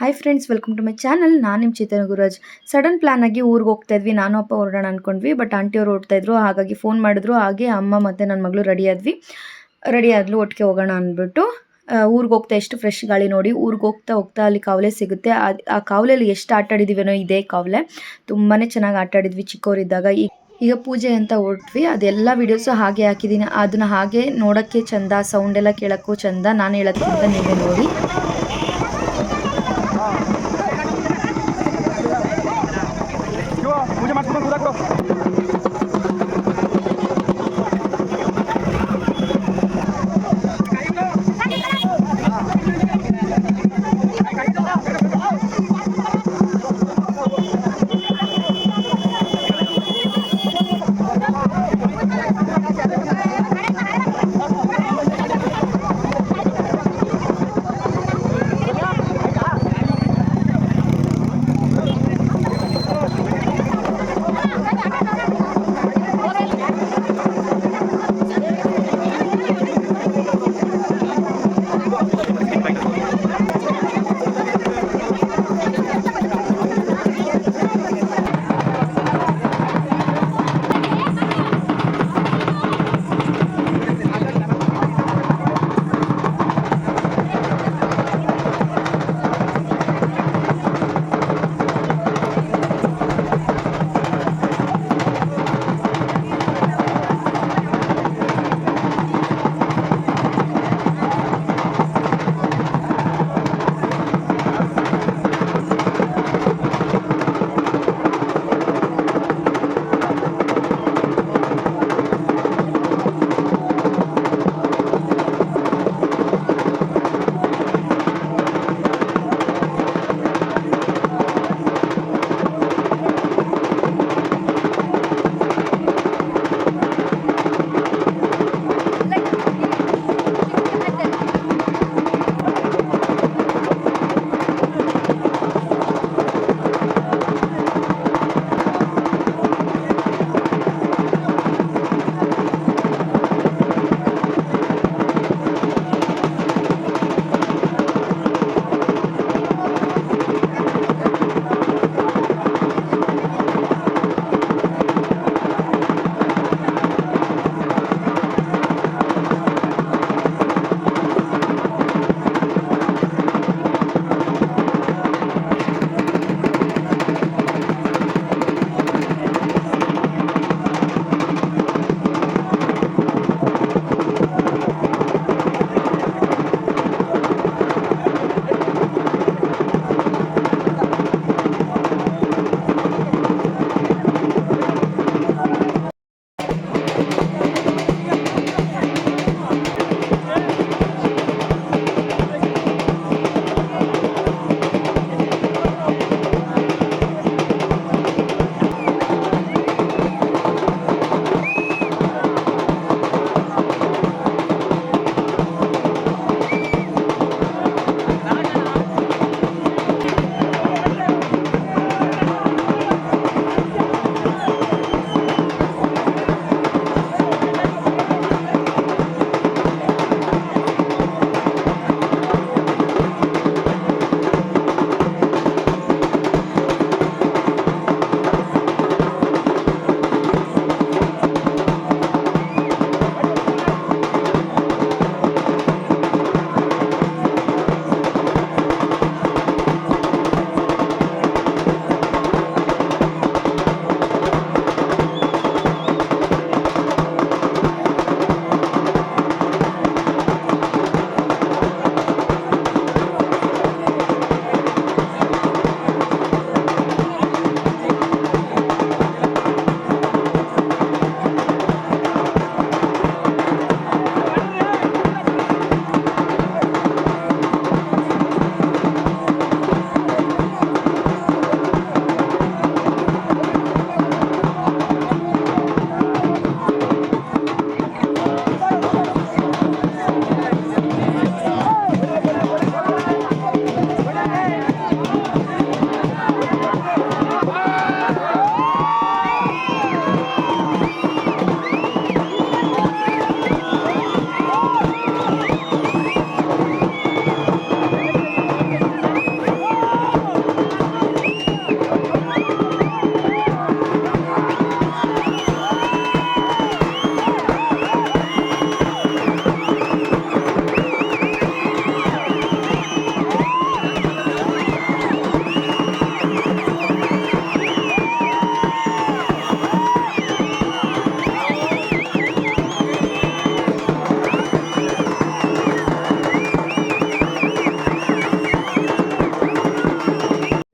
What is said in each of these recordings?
Hi friends, welcome to my channel. ನಾನು ನಿಮ್ಮ ಚೇತನ Gururaj. Sudden plan ಆಗಿ ಊರಿಗೆ ಹೋಗ್ತಾ ಇದ್ವಿ. ನಾನು ಅಪ್ಪ ಹೊರಡೋಣ ಅಂದ್ಕೊಂಡ್ವಿ. ಬಟ್ ಆಂಟಿಯವರು ಹೊರಡ್ತಾ ಇದ್ರು, ಹಾಗಾಗಿ ಫೋನ್ ಮಾಡಿದ್ರು. ಹಾಗೆ ಅಮ್ಮ ಮತ್ತು ನನ್ನ ಮಗಳು ರೆಡಿ ಆದ್ಲು. ಒಟ್ಟಿಗೆ ಹೋಗೋಣ ಅಂದ್ಬಿಟ್ಟು ಊರಿಗೆ ಹೋಗ್ತಾ ಎಷ್ಟು ಫ್ರೆಶ್ ಗಾಳಿ ನೋಡಿ. ಊರಿಗೆ ಹೋಗ್ತಾ ಹೋಗ್ತಾ ಅಲ್ಲಿ ಕಾವಲೆ ಸಿಗುತ್ತೆ. ಆ ಕಾವಲೆಯಲ್ಲಿ ಎಷ್ಟು ಆಟ ಆಡಿದ್ದೀವೇನೋ ಇದೇ ಕಾವಲೆ. ತುಂಬಾ ಚೆನ್ನಾಗಿ ಆಟ ಆಡಿದ್ವಿ ಚಿಕ್ಕವರಿದ್ದಾಗ. ಈಗ ಪೂಜೆ ಅಂತ ಹೊರಟ್ವಿ. ಅದೆಲ್ಲ ವೀಡಿಯೋಸು ಹಾಗೆ ಹಾಕಿದ್ದೀನಿ. ಅದನ್ನ ಹಾಗೆ ನೋಡೋಕ್ಕೆ ಚಂದ, ಸೌಂಡ್ ಎಲ್ಲ ಕೇಳೋಕ್ಕೂ ಚಂದ. ನಾನು ಹೇಳೋದಕ್ಕಿಂತ ನೀವೇ ನೋಡಿ. मुझे मत पूरा करो।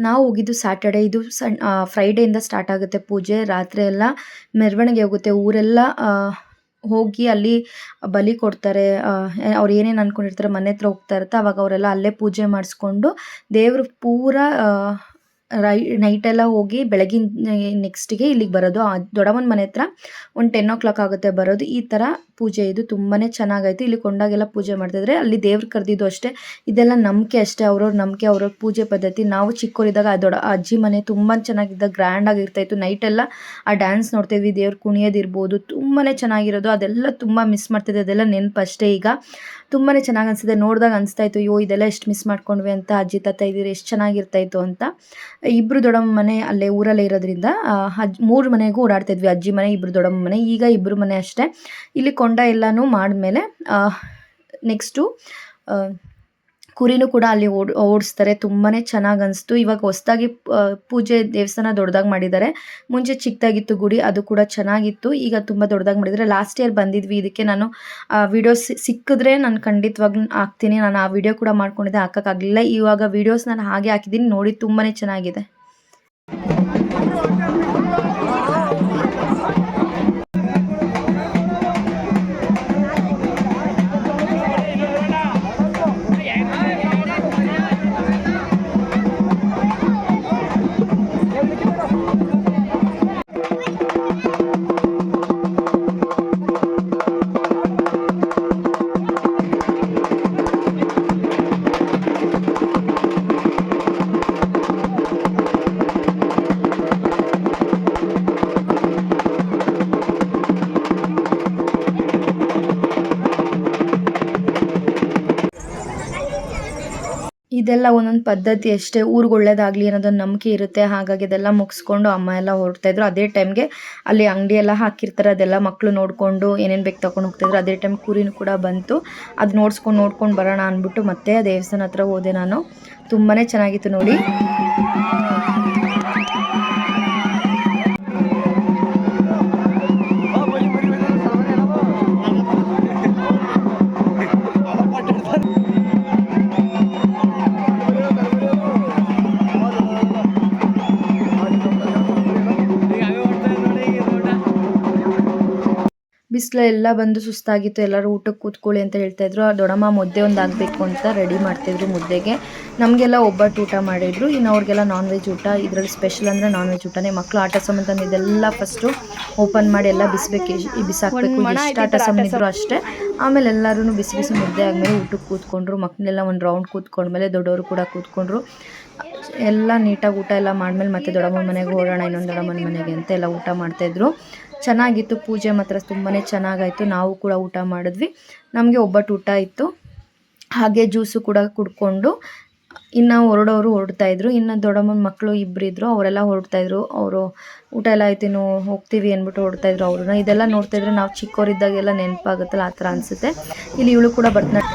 ನಾವು ಹೋಗಿದ್ದು ಸ್ಯಾಟರ್ಡೆ. ಇದು ಫ್ರೈಡೆಯಿಂದ ಸ್ಟಾರ್ಟ್ ಆಗುತ್ತೆ ಪೂಜೆ. ರಾತ್ರಿ ಎಲ್ಲ ಮೆರವಣಿಗೆ ಹೋಗುತ್ತೆ. ಊರೆಲ್ಲ ಹೋಗಿ ಅಲ್ಲಿ ಬಲಿ ಕೊಡ್ತಾರೆ. ಅವ್ರು ಏನೇನು ಅಂದ್ಕೊಂಡಿರ್ತಾರೆ ಮನೆ ಹತ್ರ ಹೋಗ್ತಾ ಇರುತ್ತೆ, ಅವಾಗ ಅವರೆಲ್ಲ ಅಲ್ಲೇ ಪೂಜೆ ಮಾಡಿಸ್ಕೊಂಡು ದೇವ್ರು ಪೂರ ನೈಟೆಲ್ಲ ಹೋಗಿ ಬೆಳಗಿನ ನೆಕ್ಸ್ಟಿಗೆ ಇಲ್ಲಿಗೆ ಬರೋದು. ದೊಡ್ಡಮ್ಮನ ಮನೆ ಹತ್ರ ಒಂದು 10 ಆಗುತ್ತೆ ಬರೋದು. ಈ ಥರ ಪೂಜೆ ಇದು ತುಂಬಾ ಚೆನ್ನಾಗಾಯಿತು. ಇಲ್ಲಿ ಕೊಂಡಾಗೆಲ್ಲ ಪೂಜೆ ಮಾಡ್ತಿದ್ರೆ ಅಲ್ಲಿ ದೇವ್ರು ಕರೆದಿದ್ದು ಅಷ್ಟೇ. ಇದೆಲ್ಲ ನಂಬಿಕೆ ಅಷ್ಟೇ, ಅವ್ರವ್ರ ನಂಬಿಕೆ, ಅವ್ರವ್ರ ಪೂಜೆ ಪದ್ಧತಿ. ನಾವು ಚಿಕ್ಕವರಿದ್ದಾಗ ಅಜ್ಜಿ ಮನೆ ತುಂಬ ಚೆನ್ನಾಗಿದ್ದಾಗ ಗ್ರ್ಯಾಂಡಾಗಿ ಇರ್ತಾಯಿತ್ತು. ನೈಟೆಲ್ಲ ಆ ಡ್ಯಾನ್ಸ್ ನೋಡ್ತಿದ್ವಿ, ದೇವ್ರು ಕುಣಿಯೋದಿರ್ಬೋದು, ತುಂಬಾ ಚೆನ್ನಾಗಿರೋದು. ಅದೆಲ್ಲ ತುಂಬ ಮಿಸ್ ಮಾಡ್ತಿದ್ದೆ. ಅದೆಲ್ಲ ನೆನಪು ಅಷ್ಟೇ. ಈಗ ತುಂಬಾ ಚೆನ್ನಾಗಿ ಅನಿಸಿದೆ. ನೋಡಿದಾಗ ಅನಿಸ್ತಾಯಿತ್ತು, ಅಯ್ಯೋ ಇದೆಲ್ಲ ಎಷ್ಟು ಮಿಸ್ ಮಾಡ್ಕೊಂಡ್ವಿ ಅಂತ. ಅಜ್ಜಿ ತಾತ ಇದ್ದೀರಿ ಎಷ್ಟು ಚೆನ್ನಾಗಿರ್ತಾಯಿತ್ತು ಅಂತ. ಇಬ್ಬರು ದೊಡ್ಡಮ್ಮ ಮನೆ ಅಲ್ಲೇ ಊರಲ್ಲೇ ಇರೋದ್ರಿಂದ 3 ಮನೆಗೂ ಓಡಾಡ್ತಿದ್ವಿ. ಅಜ್ಜಿ ಮನೆ, ಇಬ್ಬರು ದೊಡ್ಡಮ್ಮ ಮನೆ. ಈಗ 2 ಮನೆ ಅಷ್ಟೇ. ಇಲ್ಲಿ ಕೊಂಡ ಎಲ್ಲನೂ ಮಾಡಿದ್ಮೇಲೆ ನೆಕ್ಸ್ಟು ಕುರಿನೂ ಕೂಡ ಅಲ್ಲಿ ಓಡಿಸ್ತಾರೆ. ತುಂಬಾ ಚೆನ್ನಾಗಿ ಅನಿಸ್ತು. ಇವಾಗ ಹೊಸದಾಗಿ ಪೂಜೆ ದೇವಸ್ಥಾನ ದೊಡ್ಡದಾಗಿ ಮಾಡಿದ್ದಾರೆ. ಮುಂಚೆ ಚಿಕ್ಕದಾಗಿತ್ತು ಗುಡಿ, ಅದು ಕೂಡ ಚೆನ್ನಾಗಿತ್ತು. ಈಗ ತುಂಬ ದೊಡ್ಡದಾಗಿ ಮಾಡಿದ್ದಾರೆ. ಲಾಸ್ಟ್ ಇಯರ್ ಬಂದಿದ್ವಿ. ಇದಕ್ಕೆ ನಾನು ವೀಡಿಯೋಸ್ ಸಿಕ್ಕಿದ್ರೆ ನಾನು ಖಂಡಿತವಾಗ್ಲೂ ಹಾಕ್ತೀನಿ. ನಾನು ಆ ವಿಡಿಯೋ ಕೂಡ ಮಾಡ್ಕೊಂಡಿದ್ದೆ, ಹಾಕೋಕ್ಕಾಗಲಿಲ್ಲ. ಇವಾಗ ವೀಡಿಯೋಸ್ ನಾನು ಹಾಗೆ ಹಾಕಿದ್ದೀನಿ, ನೋಡಿ ತುಂಬಾ ಚೆನ್ನಾಗಿದೆ. ಇದೆಲ್ಲ ಒಂದೊಂದು ಪದ್ಧತಿ ಅಷ್ಟೇ. ಊರಿಗೆ ಒಳ್ಳೇದಾಗಲಿ ಅನ್ನೋದೊಂದು ನಂಬಿಕೆ ಇರುತ್ತೆ. ಹಾಗಾಗಿ ಇದೆಲ್ಲ ಮುಗಿಸ್ಕೊಂಡು ಅಮ್ಮ ಎಲ್ಲ ಹೊರಡ್ತಾಯಿದ್ರು. ಅದೇ ಟೈಮ್ಗೆ ಅಲ್ಲಿ ಅಂಗಡಿ ಎಲ್ಲ ಹಾಕಿರ್ತಾರೆ, ಅದೆಲ್ಲ ಮಕ್ಕಳು ನೋಡಿಕೊಂಡು ಏನೇನು ಬೇಕು ತೊಗೊಂಡು ಹೋಗ್ತಾಯಿದ್ರು. ಅದೇ ಟೈಮ್ ಕುರಿನೂ ಕೂಡ ಬಂತು. ಅದು ನೋಡ್ಕೊಂಡು ಬರೋಣ ಅಂದ್ಬಿಟ್ಟು ಮತ್ತೆ ದೇವಸ್ಥಾನ ಹತ್ರ ಹೋದೆ ನಾನು. ತುಂಬಾ ಚೆನ್ನಾಗಿತ್ತು ನೋಡಿ. ಬಿಸಿಲೆಲ್ಲ ಬಂದು ಸುಸ್ತಾಗಿತ್ತು. ಎಲ್ಲರೂ ಊಟಕ್ಕೆ ಕೂತ್ಕೊಳ್ಳಿ ಅಂತ ಹೇಳ್ತಾಯಿದ್ರು. ದೊಡ್ಡಮ್ಮ ಮುದ್ದೆ ಒಂದು ಆಗಬೇಕು ಅಂತ ರೆಡಿ ಮಾಡ್ತಿದ್ರು ಮುದ್ದೆಗೆ. ನಮಗೆಲ್ಲ ಒಬ್ಬಟ್ಟು ಊಟ ಮಾಡಿದ್ರು. ಇನ್ನು ಅವ್ರಿಗೆಲ್ಲ ನಾನ್ ವೆಜ್ ಊಟ. ಇದರಲ್ಲಿ ಸ್ಪೆಷಲ್ ಅಂದರೆ ನಾನ್ ವೆಜ್ ಊಟನೇ. ಮಕ್ಕಳು ಆಟ ಸಾಮಾನು ತಂದಿದ್ದೆಲ್ಲ ಫಸ್ಟು ಓಪನ್ ಮಾಡಿ ಎಲ್ಲ ಬಿಸಾಕಬೇಕು. ಎಷ್ಟು ಆಟ ಸಾಮಾನು ಇದ್ರು ಅಷ್ಟೇ. ಆಮೇಲೆ ಎಲ್ಲರೂ ಬಿಸಿ ಬಿಸಿ ಮುದ್ದೆ ಆದಮೇಲೆ ಊಟಕ್ಕೆ ಕೂತ್ಕೊಂಡ್ರು. ಮಕ್ಕಳೆಲ್ಲ ಒಂದು ರೌಂಡ್ ಕೂತ್ಕೊಂಡ್ಮೇಲೆ ದೊಡ್ಡವರು ಕೂಡ ಕೂತ್ಕೊಂಡ್ರು. ಎಲ್ಲ ನೀಟಾಗಿ ಊಟ ಎಲ್ಲ ಮಾಡಿದ್ಮೇಲೆ ಮತ್ತೆ ದೊಡ್ಡಮ್ಮನ ಮನೆಗೆ ಹೊರಡೋಣ, ಇನ್ನೊಂದು ದೊಡ್ಡಮ್ಮನ ಮನೆಗೆ ಅಂತ ಎಲ್ಲ ಊಟ ಮಾಡ್ತಾಯಿದ್ರು. ಚೆನ್ನಾಗಿತ್ತು ಪೂಜೆ ಮಾತ್ರ ತುಂಬಾ ಚೆನ್ನಾಗಾಯಿತು. ನಾವು ಕೂಡ ಊಟ ಮಾಡಿದ್ವಿ. ನಮಗೆ ಒಬ್ಬಟ್ಟು ಊಟ ಇತ್ತು, ಹಾಗೆ ಜ್ಯೂಸು ಕೂಡ ಕುಡ್ಕೊಂಡು ಇನ್ನು ಹೊರಡ್ತಾಯಿದ್ರು. ಇನ್ನು ದೊಡ್ಡಮ್ಮನ ಮಕ್ಕಳು ಇಬ್ಬರಿದ್ರು, ಅವರೆಲ್ಲ ಹೊರಡ್ತಾಯಿದ್ರು. ಅವರು ಊಟ ಎಲ್ಲ ಆಯ್ತು, ಇನ್ನು ಹೋಗ್ತೀವಿ ಅಂದ್ಬಿಟ್ಟು ಹೊರಡ್ತಾಯಿದ್ರು ಅವ್ರನ್ನ. ಇದೆಲ್ಲ ನೋಡ್ತಾಯಿದ್ರೆ ನಾವು ಚಿಕ್ಕವರಿದ್ದಾಗೆಲ್ಲ ನೆನಪಾಗುತ್ತಲ್ಲ, ಆ ಥರ ಅನಿಸುತ್ತೆ. ಇಲ್ಲಿ ಇವಳು ಕೂಡ ಬರ್ತಾಳೆ.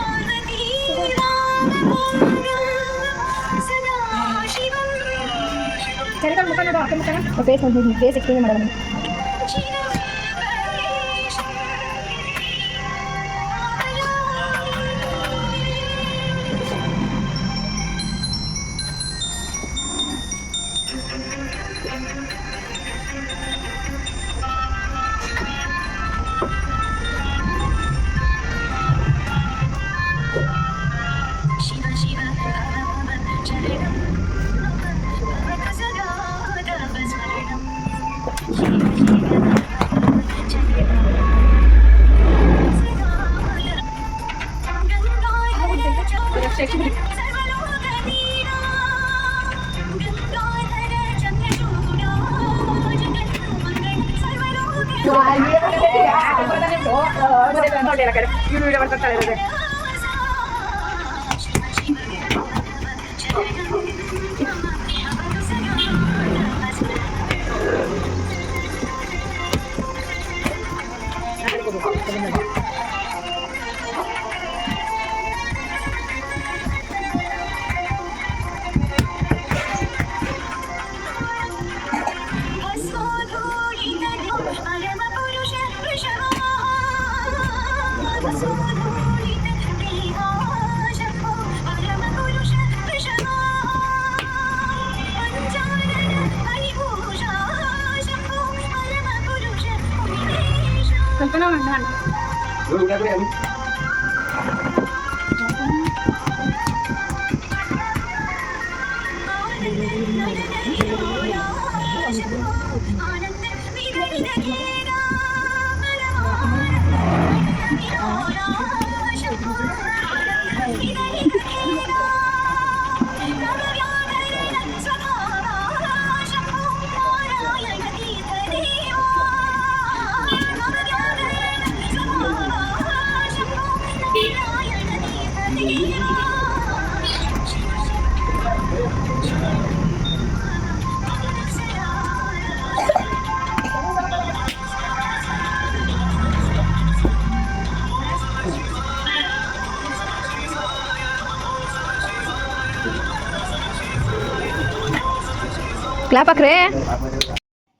ಕ್ಲಾಪ್ ಹಾಕ್ರೆ.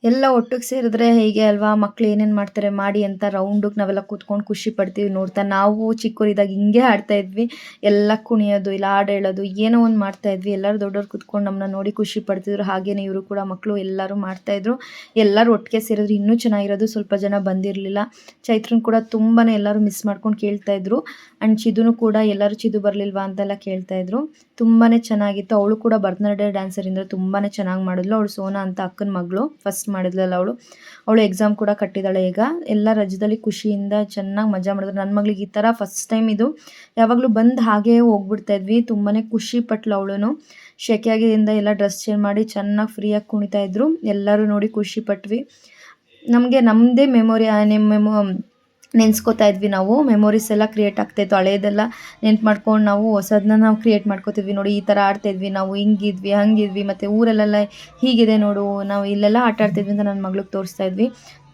ಎಲ್ಲ ಒಟ್ಟಿಗೆ ಸೇರಿದ್ರೆ ಹೀಗೆ ಅಲ್ವಾ, ಮಕ್ಳು ಏನೇನು ಮಾಡ್ತಾರೆ ಮಾಡಿ ಅಂತ ರೌಂಡಿಗೆ ನಾವೆಲ್ಲ ಕೂತ್ಕೊಂಡು ಖುಷಿ ಪಡ್ತೀವಿ ನೋಡ್ತಾ. ನಾವು ಚಿಕ್ಕವರಿದ್ದಾಗ ಹಿಂಗೆ ಆಡ್ತಾ ಇದ್ವಿ, ಎಲ್ಲ ಕುಣಿಯೋದು ಇಲ್ಲ ಹಾಡು ಹೇಳೋದು ಏನೋ ಒಂದು ಮಾಡ್ತಾ ಇದ್ವಿ. ಎಲ್ಲರೂ ದೊಡ್ಡವ್ರು ಕೂತ್ಕೊಂಡು ನಮ್ಮನ್ನ ನೋಡಿ ಖುಷಿ ಪಡ್ತಿದ್ರು. ಹಾಗೇನೆ ಇವರು ಕೂಡ ಮಕ್ಕಳು ಎಲ್ಲರೂ ಮಾಡ್ತಾಯಿದ್ರು. ಎಲ್ಲರೂ ಒಟ್ಟಿಗೆ ಸೇರಿದ್ರು ಇನ್ನೂ ಚೆನ್ನಾಗಿರೋದು. ಸ್ವಲ್ಪ ಜನ ಬಂದಿರಲಿಲ್ಲ. ಚೈತ್ರನ್ ಕೂಡ ತುಂಬಾ ಎಲ್ಲರೂ ಮಿಸ್ ಮಾಡ್ಕೊಂಡು ಕೇಳ್ತಾಯಿದ್ರು. ಆ್ಯಂಡ್ ಚಿದುನು ಕೂಡ ಎಲ್ಲರೂ ಚಿದು ಬರಲಿಲ್ವಾ ಅಂತೆಲ್ಲ ಕೇಳ್ತಾಯಿದ್ರು. ತುಂಬಾ ಚೆನ್ನಾಗಿತ್ತು. ಅವಳು ಕೂಡ ಭರತನಾಟ್ಯ ಡ್ಯಾನ್ಸರಿಂದ ತುಂಬಾ ಚೆನ್ನಾಗಿ ಮಾಡಿದ್ಲು. ಅವಳು ಸೋನಾ ಅಂತ ಅಕ್ಕನ ಮಗಳು, ಫಸ್ಟ್ ಮಾಡಿದ್ಲಲ್ಲ ಅವಳು ಎಕ್ಸಾಮ್ ಕೂಡ ಕಟ್ಟಿದ್ದಾಳೆ. ಈಗ ಎಲ್ಲ ರಜದಲ್ಲಿ ಖುಷಿಯಿಂದ ಚೆನ್ನಾಗಿ ಮಜಾ ಮಾಡಿದ್ರು. ನನ್ನ ಮಗಳಿಗೆ ಈ ಥರ ಫಸ್ಟ್ ಟೈಮ್ ಇದು. ಯಾವಾಗಲೂ ಬಂದು ಹಾಗೇ ಹೋಗ್ಬಿಡ್ತಾ ಇದ್ವಿ. ತುಂಬಾ ಖುಷಿ ಪಟ್ಲು ಅವಳು. ಶೆಕೆಯಾಗಿದ್ದರಿಂದ ಎಲ್ಲ ಡ್ರೆಸ್ ಚೇಂಜ್ ಮಾಡಿ ಚೆನ್ನಾಗಿ ಫ್ರೀಯಾಗಿ ಕುಣಿತಾ ಇದ್ರು. ಎಲ್ಲರೂ ನೋಡಿ ಖುಷಿ ಪಟ್ವಿ. ನಮಗೆ ನಮ್ಮದೇ ಮೆಮೊರಿ ನೆನೆಸ್ಕೋತಾ ಇದ್ವಿ ನಾವು. ಮೆಮೊರೀಸ್ ಎಲ್ಲ ಕ್ರಿಯೇಟ್ ಆಗ್ತಾಯಿತ್ತು. ಹಳೇದೆಲ್ಲ ನೆನ್ಪು ಮಾಡ್ಕೊಂಡು ನಾವು ಹೊಸದನ್ನ ನಾವು ಕ್ರಿಯೇಟ್ ಮಾಡ್ಕೋತಿದ್ವಿ. ನೋಡಿ ಈ ಥರ ಆಡ್ತಾಯಿದ್ವಿ ನಾವು, ಹಿಂಗಿದ್ವಿ ಹಂಗಿದ್ವಿ, ಮತ್ತು ಊರಲ್ಲೆಲ್ಲ ಹೀಗಿದೆ ನೋಡು, ನಾವು ಇಲ್ಲೆಲ್ಲ ಆಟ ಆಡ್ತಿದ್ವಿ ಅಂತ ನನ್ನ ಮಗಳಿಗೆ ತೋರಿಸ್ತಾ ಇದ್ವಿ.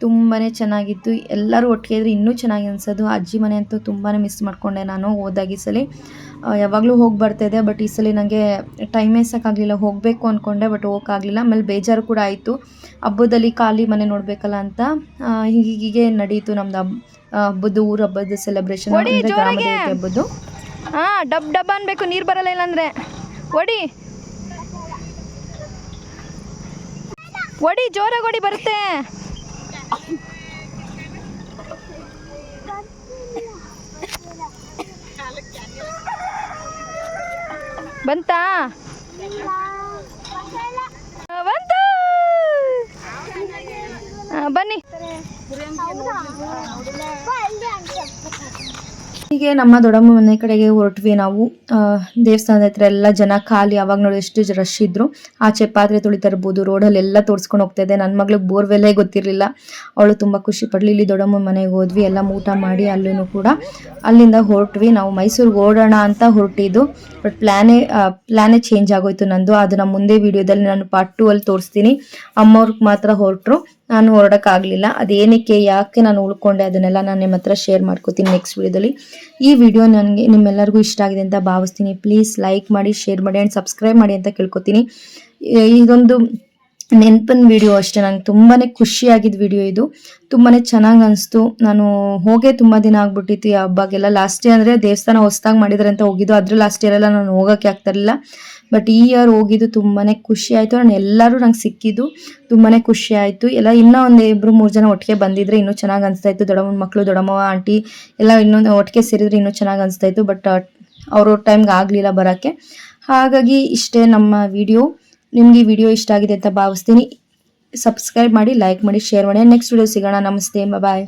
ತುಂಬಾ ಚೆನ್ನಾಗಿತ್ತು. ಎಲ್ಲರೂ ಒಟ್ಟಿಗೆ ಇದ್ರೆ ಇನ್ನೂ ಚೆನ್ನಾಗಿ ಅನಿಸೋದು. ಅಜ್ಜಿ ಮನೆ ಅಂತೂ ತುಂಬಾ ಮಿಸ್ ಮಾಡಿಕೊಂಡೆ ನಾನು ಹೋದಾಗ. ಈ ಸಲ ಯಾವಾಗಲೂ ಹೋಗಿ ಬರ್ತಾಯಿದ್ದೆ, ಬಟ್ ಈ ಸಲ ನನಗೆ ಟೈಮೇ ಸಾಕಾಗಲಿಲ್ಲ. ಹೋಗಬೇಕು ಅಂದ್ಕೊಂಡೆ ಬಟ್ ಹೋಗೋಕ್ಕಾಗಲಿಲ್ಲ. ಆಮೇಲೆ ಬೇಜಾರು ಕೂಡ ಆಯಿತು. ಹಬ್ಬದಲ್ಲಿ ಖಾಲಿ ಮನೆ ನೋಡಬೇಕಲ್ಲ ಅಂತ. ಹೀಗೆ ನಡೀತು ನಮ್ದು ಹಬ್ಬದ್ದು, ಊರ ಹಬ್ಬದ ಸೆಲೆಬ್ರೇಷನ್ ಅಂದರೆ ಗ್ರಾಮ ದೇವತೆ ಹಬ್ಬದ್ದು. ಡಬ್ ಡಬ್ಬ ಅನ್ಬೇಕು, ನೀರು ಬರಲ್ಲ ಇಲ್ಲಾಂದರೆ. ಒಡಿ ಜೋರಾಗಿ ಒಡಿ, ಬರುತ್ತೆ. ಬಂತಾ ಬಂತು, ಬನ್ನಿ. ಹೀಗೆ ನಮ್ಮ ದೊಡ್ಡಮ್ಮ ಮನೆ ಕಡೆಗೆ ಹೊರಟ್ವಿ ನಾವು. ದೇವಸ್ಥಾನದ ಹತ್ರ ಎಲ್ಲ ಜನ ಖಾಲಿ. ಅವಾಗ ನೋಡಿ ಎಷ್ಟು ರಶ್ ಇದ್ರು. ಆಚೆ ಪಾತ್ರೆ ತೊಳಿತಾ ಇರ್ಬೋದು, ರೋಡಲ್ಲಿ ಎಲ್ಲ ತೋರಿಸ್ಕೊಂಡು ಹೋಗ್ತಾ ಇದ್ದೆ. ನನ್ನ ಮಗಳಿಗೆ ಬೋರ್ವೆಲ್ಲೇ ಗೊತ್ತಿರಲಿಲ್ಲ. ಅವಳು ತುಂಬ ಖುಷಿ ಪಡ್ಲಿ. ಇಲ್ಲಿ ದೊಡ್ಡಮ್ಮ ಮನೆಗೆ ಹೋದ್ವಿ, ಎಲ್ಲ ಊಟ ಮಾಡಿ ಅಲ್ಲೂ ಕೂಡ ಅಲ್ಲಿಂದ ಹೊರಟ್ವಿ. ನಾವು ಮೈಸೂರಿಗೆ ಓಡೋಣ ಅಂತ ಹೊರಟಿದ್ದು, ಬಟ್ ಪ್ಲ್ಯಾನೇ ಚೇಂಜ್ ಆಗೋಯ್ತು ನಂದು. ಅದನ್ನ ಮುಂದೆ ವಿಡಿಯೋದಲ್ಲಿ ನಾನು ಪಾರ್ಟ್ 2 ಅಲ್ಲಿ ತೋರಿಸ್ತೀನಿ. ಅಮ್ಮವ್ರಿಗೆ ಮಾತ್ರ ಹೊರಟರು, ನಾನು ಹೊರಡೋಕ್ಕಾಗಲಿಲ್ಲ. ಅದೇನಕ್ಕೆ ಯಾಕೆ ನಾನು ಉಳ್ಕೊಂಡೆ ಅದನ್ನೆಲ್ಲ ನಾನು ನಿಮ್ಮ ಹತ್ರ ಶೇರ್ ಮಾಡ್ಕೋತೀನಿ ನೆಕ್ಸ್ಟ್ ವಿಡಿಯೋದಲ್ಲಿ. ಈ ವಿಡಿಯೋ ನನಗೆ ನಿಮ್ಮೆಲ್ಲರಿಗೂ ಇಷ್ಟ ಆಗಿದೆ ಅಂತ ಭಾವಿಸ್ತೀನಿ. ಪ್ಲೀಸ್ ಲೈಕ್ ಮಾಡಿ, ಶೇರ್ ಮಾಡಿ ಆ್ಯಂಡ್ ಸಬ್ಸ್ಕ್ರೈಬ್ ಮಾಡಿ ಅಂತ ಕೇಳ್ಕೊತೀನಿ. ಇದೊಂದು ನೆನಪಿನ ವಿಡಿಯೋ ಅಷ್ಟೇ. ನಂಗೆ ತುಂಬಾ ಖುಷಿಯಾಗಿದ್ದ ವಿಡಿಯೋ ಇದು. ತುಂಬಾ ಚೆನ್ನಾಗಿ ಅನಿಸ್ತು. ನಾನು ಹೋಗೇ ತುಂಬ ದಿನ ಆಗ್ಬಿಟ್ಟಿತ್ತು ಈ ಹಬ್ಬಗೆಲ್ಲ. ಲಾಸ್ಟ್ ಇಯರ್ ಅಂದರೆ ದೇವಸ್ಥಾನ ಹೊಸದಾಗಿ ಮಾಡಿದ್ದಾರೆ ಅಂತ ಹೋಗಿದ್ದು. ಅದ್ರ ಲಾಸ್ಟ್ ಇಯರ್ ಎಲ್ಲ ನಾನು ಹೋಗೋಕ್ಕೆ ಆಗ್ತಾಯಿರಲಿಲ್ಲ. ಬಟ್ ಈ ಇಯರ್ ಹೋಗಿದ್ದು ತುಂಬಾ ಖುಷಿ ಆಯಿತು. ನಾನು ಎಲ್ಲರೂ ನಂಗೆ ಸಿಕ್ಕಿದ್ದು ತುಂಬಾ ಖುಷಿ ಆಯಿತು. ಎಲ್ಲ ಇನ್ನೂ ಒಂದು 2-3 ಜನ ಒಟ್ಟಿಗೆ ಬಂದಿದ್ರೆ ಇನ್ನೂ ಚೆನ್ನಾಗಿ ಅನಿಸ್ತಾ ಇತ್ತು. ದೊಡ್ಡಮ್ಮನ ಮಕ್ಕಳು, ದೊಡ್ಡಮ್ಮ ಆಂಟಿ ಎಲ್ಲ ಇನ್ನೊಂದು ಒಟ್ಟಿಗೆ ಸೇರಿದ್ರೆ ಇನ್ನೂ ಚೆನ್ನಾಗಿ ಅನಿಸ್ತಾ ಇತ್ತು. ಬಟ್ ಅವ್ರ ಟೈಮ್ಗೆ ಆಗಲಿಲ್ಲ ಬರೋಕ್ಕೆ. ಹಾಗಾಗಿ ಇಷ್ಟೇ ನಮ್ಮ ವಿಡಿಯೋ. ನಿಮಗೆ ಈ ವಿಡಿಯೋ ಇಷ್ಟ ಆಗಿದೆ ಅಂತ ಭಾವಿಸ್ತೀನಿ. ಸಬ್ಸ್ಕ್ರೈಬ್ ಮಾಡಿ, ಲೈಕ್ ಮಾಡಿ, ಶೇರ್ ಮಾಡಿ. ನೆಕ್ಸ್ಟ್ ವಿಡಿಯೋ ಸಿಗೋಣ. ನಮಸ್ತೆ, ಬಾಯ್.